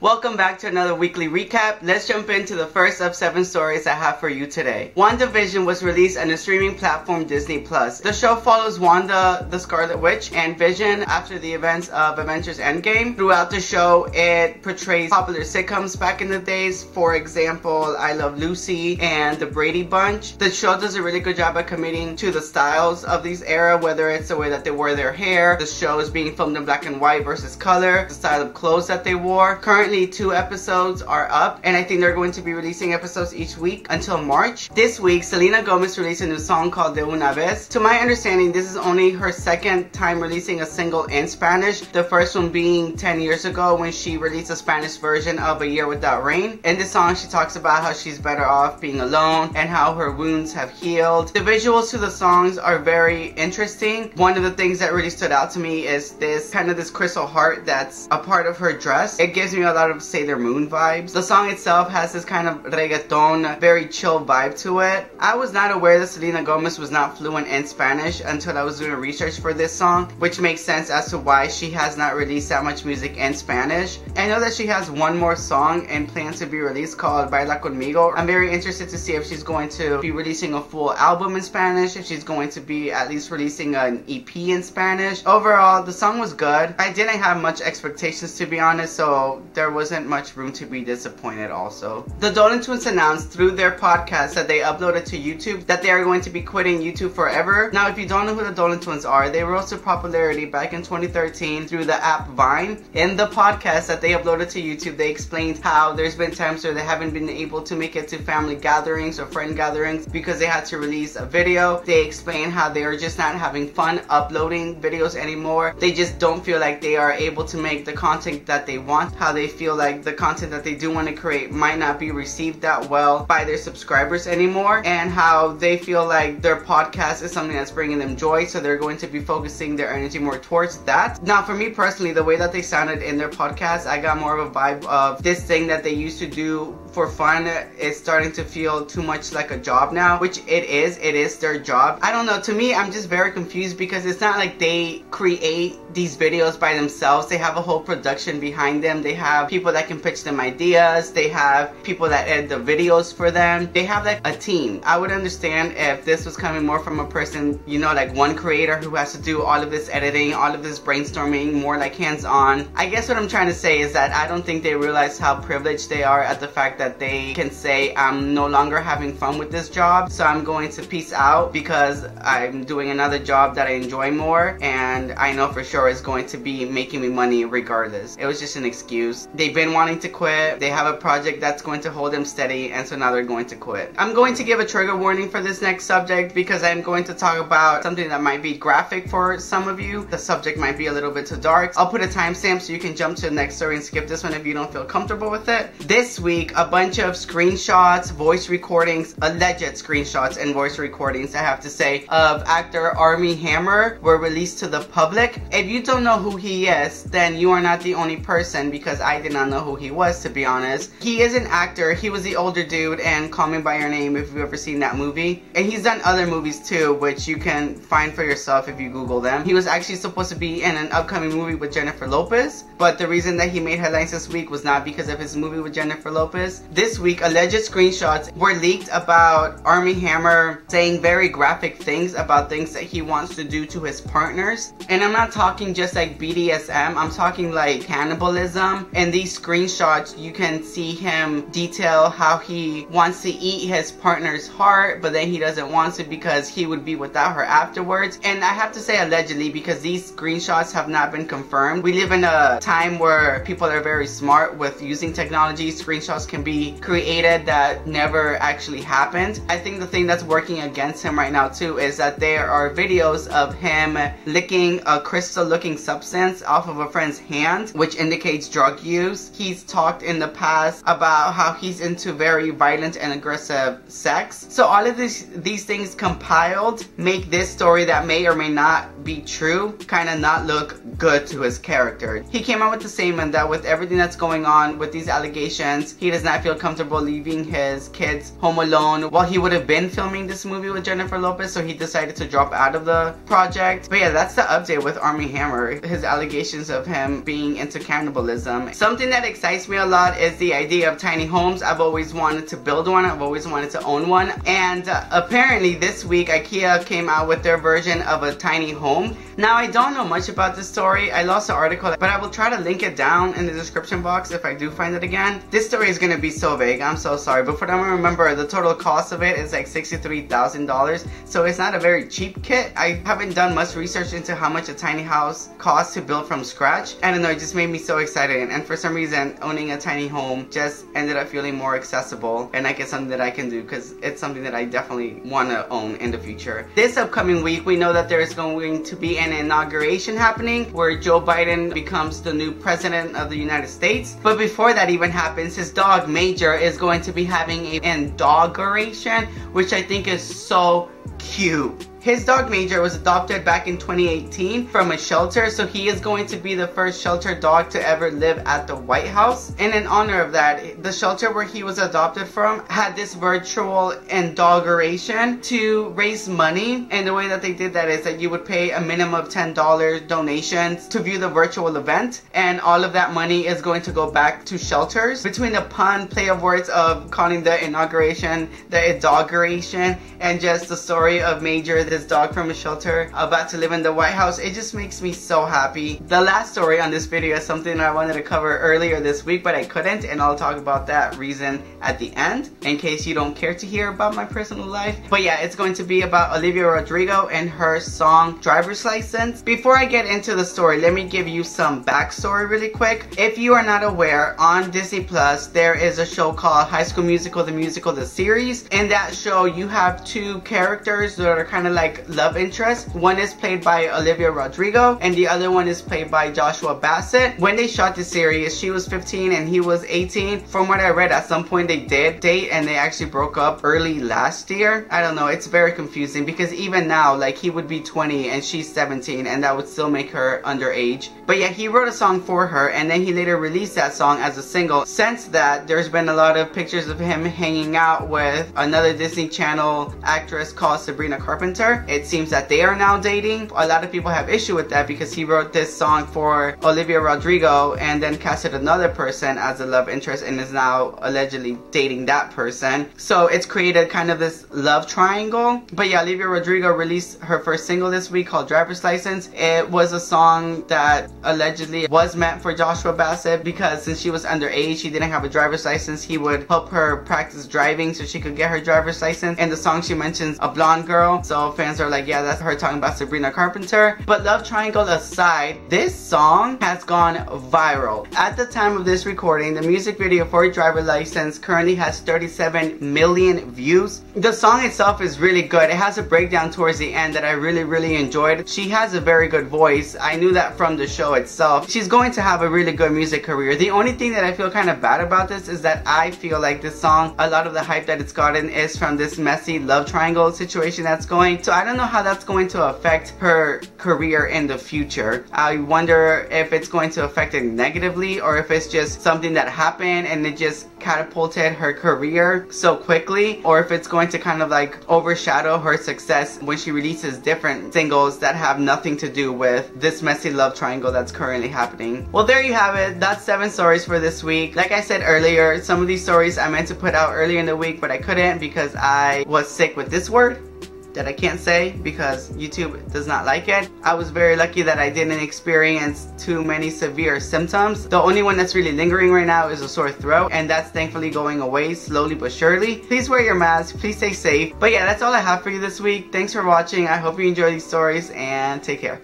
Welcome back to another weekly recap. Let's jump into the first of 7 stories I have for you today. WandaVision was released on the streaming platform Disney+. The show follows Wanda, the Scarlet Witch, and Vision after the events of Avengers Endgame. Throughout the show, it portrays popular sitcoms back in the days. For example, I Love Lucy and The Brady Bunch. The show does a really good job at committing to the styles of these era, whether it's the way that they wear their hair. The show is being filmed in black and white versus color. The style of clothes that they wore. Currently, 2 episodes are up, and I think they're going to be releasing episodes each week until March. This week, Selena Gomez released a new song called Unaves. To my understanding, this is only her second time releasing a single in Spanish, the first one being 10 years ago when she released a Spanish version of A Year Without Rain. In this song, she talks about how she's better off being alone and how her wounds have healed. The visuals to the songs are very interesting. One of the things that really stood out to me is this crystal heart that's a part of her dress. It gives me a lot of Sailor Moon vibes. The song itself has this kind of reggaeton, very chill vibe to it. I was not aware that Selena Gomez was not fluent in Spanish until I was doing research for this song, which makes sense as to why she has not released that much music in Spanish. I know that she has one more song in plan to be released called Baila Conmigo. I'm very interested to see if she's going to be releasing a full album in Spanish, if she's going to be at least releasing an EP in Spanish. Overall, the song was good. I didn't have much expectations, to be honest, so there wasn't much room to be disappointed also. The Dolan Twins announced through their podcast that they uploaded to YouTube that they are going to be quitting YouTube forever. Now, if you don't know who the Dolan Twins are, they rose to popularity back in 2013 through the app Vine. In the podcast that they uploaded to YouTube, they explained how there's been times where they haven't been able to make it to family gatherings or friend gatherings because they had to release a video. They explained how they are just not having fun uploading videos anymore. They just don't feel like they are able to make the content that they want, how they feel like the content that they do want to create might not be received that well by their subscribers anymore, and how they feel like their podcast is something that's bringing them joy, so they're going to be focusing their energy more towards that. Now, for me personally, the way that they sounded in their podcast, I got more of a vibe of this thing that they used to do for fun is starting to feel too much like a job now, which it is their job. I don't know, to me, I'm just very confused because it's not like they create these videos by themselves. They have a whole production behind them. They have people that can pitch them ideas. They have people that edit the videos for them. They have like a team. I would understand if this was coming more from a person, you know, like one creator who has to do all of this editing, all of this brainstorming, more like hands-on. I guess what I'm trying to say is that I don't think they realize how privileged they are at the fact that they can say, I'm no longer having fun with this job, so I'm going to peace out because I'm doing another job that I enjoy more, and I know for sure it's going to be making me money regardless. It was just an excuse. They've been wanting to quit. They have a project that's going to hold them steady, and so now they're going to quit. I'm going to give a trigger warning for this next subject because I'm going to talk about something that might be graphic for some of you. The subject might be a little bit too dark. I'll put a timestamp so you can jump to the next story and skip this one if you don't feel comfortable with it. This week, a bunch of screenshots, voice recordings, alleged screenshots and voice recordings, I have to say, of actor Armie Hammer were released to the public. If you don't know who he is, then you are not the only person, because I did not know who he was, to be honest. He is an actor. He was the older dude in Call Me By Your Name, if you've ever seen that movie. And he's done other movies too, which you can find for yourself if you Google them. He was actually supposed to be in an upcoming movie with Jennifer Lopez, but the reason that he made headlines this week was not because of his movie with Jennifer Lopez. This week, alleged screenshots were leaked about Armie Hammer saying very graphic things about things that he wants to do to his partners. And I'm not talking just like BDSM, I'm talking like cannibalism. In these screenshots, you can see him detail how he wants to eat his partner's heart, but then he doesn't want to because he would be without her afterwards. And I have to say allegedly because these screenshots have not been confirmed. We live in a time where people are very smart with using technology. Screenshots can be created that never actually happened. I think the thing that's working against him right now too is that there are videos of him licking a crystal looking substance off of a friend's hand, which indicates drug use. He's talked in the past about how he's into very violent and aggressive sex. So all of these things compiled make this story that may or may not be true kind of not look good to his character. He came out with the statement that with everything that's going on with these allegations, he does not feel comfortable leaving his kids home alone while he would have been filming this movie with Jennifer Lopez, so he decided to drop out of the project. But yeah, that's the update with Armie Hammer. His allegations of him being into cannibalism. Some Something that excites me a lot is the idea of tiny homes. I've always wanted to build one. I've always wanted to own one. And apparently this week IKEA came out with their version of a tiny home. Now I don't know much about this story. I lost the article, but I will try to link it down in the description box if I do find it again. This story is going to be so vague. I'm so sorry. But for them to remember, the total cost of it is like $63,000. So it's not a very cheap kit. I haven't done much research into how much a tiny house costs to build from scratch. I don't know, it just made me so excited. And for some reason, owning a tiny home just ended up feeling more accessible. And like it's something that I can do because it's something that I definitely want to own in the future. This upcoming week, we know that there is going to be an inauguration happening where Joe Biden becomes the new president of the United States. But before that even happens, his dog Major is going to be having an inauguration, which I think is so cute. His dog Major was adopted back in 2018 from a shelter, so he is going to be the first shelter dog to ever live at the White House. And in honor of that, the shelter where he was adopted from had this virtual inauguration to raise money. And the way that they did that is that you would pay a minimum of $10 donations to view the virtual event, and all of that money is going to go back to shelters. Between the pun play of words of calling the inauguration the inauguration and just the story of Major, this dog from a shelter about to live in the White House, it just makes me so happy. The last story on this video is something I wanted to cover earlier this week, but I couldn't, and I'll talk about that reason at the end in case you don't care to hear about my personal life. But yeah, it's going to be about Olivia Rodrigo and her song Driver's License. Before I get into the story, let me give you some backstory really quick. If you are not aware, on Disney Plus there is a show called High School Musical, the series. In that show you have two characters that are kind of like love interest. One is played by Olivia Rodrigo and the other one is played by Joshua Bassett. When they shot the series, she was 15 and he was 18. From what I read, at some point they did date and they actually broke up early last year. I don't know, it's very confusing because even now, like, he would be 20 and she's 17 and that would still make her underage. But yeah, he wrote a song for her and then he later released that song as a single. Since that, there's been a lot of pictures of him hanging out with another Disney Channel actress called Sabrina Carpenter. It seems that they are now dating. A lot of people have issue with that because he wrote this song for Olivia Rodrigo and then casted another person as a love interest and is now allegedly dating that person. So it's created kind of this love triangle. But yeah, Olivia Rodrigo released her first single this week called Driver's License. It was a song that allegedly was meant for Joshua Bassett because since she was underage, she didn't have a driver's license. He would help her practice driving so she could get her driver's license. In the song she mentions a blonde girl, so fans are like, yeah, that's her talking about Sabrina Carpenter. But love triangle aside, this song has gone viral. At the time of this recording, the music video for Driver's License currently has 37 million views. The song itself is really good. It has a breakdown towards the end that I really enjoyed. She has a very good voice. I knew that from the show itself. She's going to have a really good music career. The only thing that I feel kind of bad about this is that I feel like this song, a lot of the hype that it's gotten is from this messy love triangle situation that's going. So I don't know how that's going to affect her career in the future. I wonder if it's going to affect it negatively or if it's just something that happened and it just catapulted her career so quickly, or if it's going to kind of like overshadow her success when she releases different singles that have nothing to do with this messy love triangle that's currently happening. Well, there you have it. That's 7 stories for this week. Like I said earlier, some of these stories I meant to put out earlier in the week, but I couldn't because I was sick with this word that I can't say because YouTube does not like it. I was very lucky that I didn't experience too many severe symptoms. The only one that's really lingering right now is a sore throat, and that's thankfully going away slowly but surely. Please wear your mask, please stay safe. But yeah, that's all I have for you this week. Thanks for watching. I hope you enjoy these stories and take care.